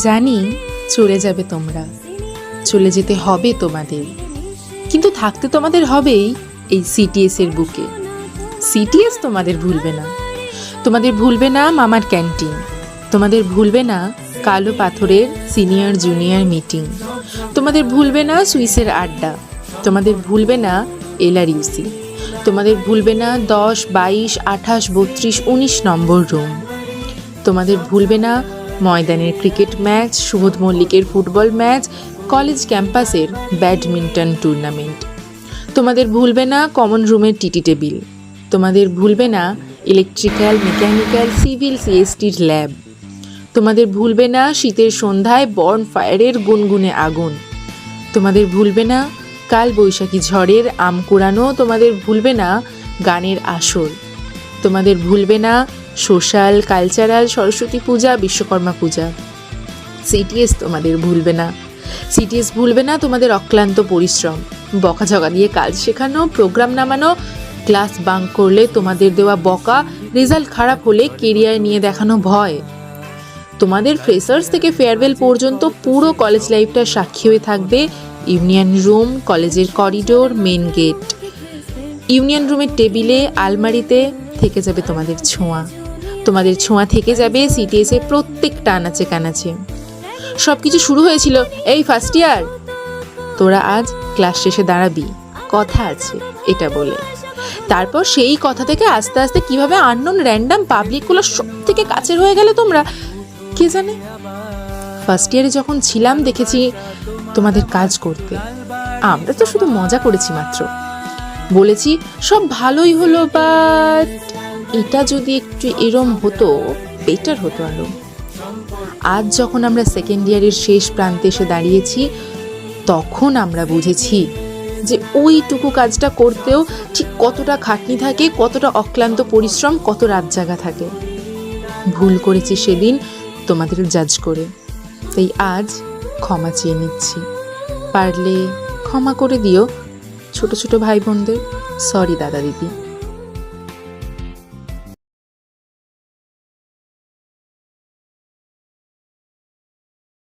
জানি চলে যাবে তোমরা, চলে যেতে হবে তোমাদের, কিন্তু থাকতে তোমাদের হবেই এই সিটিএস এর বুকে। সিটিএস তোমাদের ভুলবে না, তোমাদের ভুলবে না মামার ক্যান্টিন, তোমাদের ভুলবে না কালো পাথরের সিনিয়র জুনিয়র মিটিং, তোমাদের ভুলবে না সুইসের আড্ডা, তোমাদের ভুলবে না এলআরইউসি, তোমাদের ভুলবে না 10, 22, 28, 32, 19 নম্বর রুম, তোমাদের ভুলবে না ময়দানের ক্রিকেট ম্যাচ, সুবোধ মল্লিকের ফুটবল ম্যাচ, কলেজ ক্যাম্পাসের ব্যাডমিন্টন টুর্নামেন্ট, তোমাদের ভুলবে না কমন রুমের টিটি টেবিল, তোমাদের ভুলবে না ইলেকট্রিক্যাল, মেকানিক্যাল, সিভিল, সিএসটির ল্যাব, তোমাদের ভুলবে না শীতের সন্ধ্যায় বর্ন ফায়ারের গুনগুনে আগুন, তোমাদের ভুলবে না কাল বৈশাখী ঝড়ের আম কুড়ানো, তোমাদের ভুলবে না গানের আসর, তোমাদের ভুলবে না সোশ্যাল, কালচারাল, সরস্বতী পূজা, বিশ্বকর্মা পূজা। সিটিএস তোমাদের ভুলবে না, সিটিএস ভুলবে না তোমাদের অক্লান্ত পরিশ্রম, বকাঝকা দিয়ে কাজ শেখানো, প্রোগ্রাম নামানো, ক্লাস বাঙ্ক করলে তোমাদের দেওয়া বকা, রেজাল্ট খারাপ হলে কেরিয়ার নিয়ে দেখানো ভয়। তোমাদের ফ্রেশার্স থেকে ফেয়ারওয়েল পর্যন্ত পুরো কলেজ লাইফটা সাক্ষী হয়ে থাকবে ইউনিয়ন রুম, কলেজের করিডোর, মেন গেট। ইউনিয়ন রুমের টেবিলে, আলমারিতে থেকে যাবে তোমাদের ছোঁয়া, তোমাদের ছোঁয়া থেকে যাবে সিটিএস এর প্রত্যেকটা আনাচে কানাচে। সব কিছু শুরু হয়েছিল এই ফার্স্ট ইয়ার, তোরা আজ ক্লাস শেষে দাঁড়াবি, কথা আছে এটা বলে। তারপর সেই কথা থেকে আস্তে আস্তে কিভাবে আননোন র্যান্ডাম পাবলিকগুলো সব থেকে কাছের হয়ে গেলে তোমরা, কে জানে। ফার্স্ট ইয়ারে যখন ছিলাম দেখেছি তোমাদের কাজ করতে, আমরা তো শুধু মজা করেছি মাত্র, বলেছি সব ভালোই হলো, বাট এটা যদি একটু এরম হতো বেটার হতো আরো। আজ যখন আমরা সেকেন্ড ইয়ারের শেষ প্রান্তে এসে দাঁড়িয়েছি, তখন আমরা বুঝেছি যে ওইটুকু কাজটা করতেও ঠিক কতটা খাটনি থাকে, কতটা অক্লান্ত পরিশ্রম, কত রাত জাগা থাকে। ভুল করেছি সেদিন তোমাদের জাজ করে, তাই আজ ক্ষমা চেয়ে নিচ্ছি। পারলে ক্ষমা করে দিও ছোট ছোট ভাই বোনদের। সরি দাদা দিদি।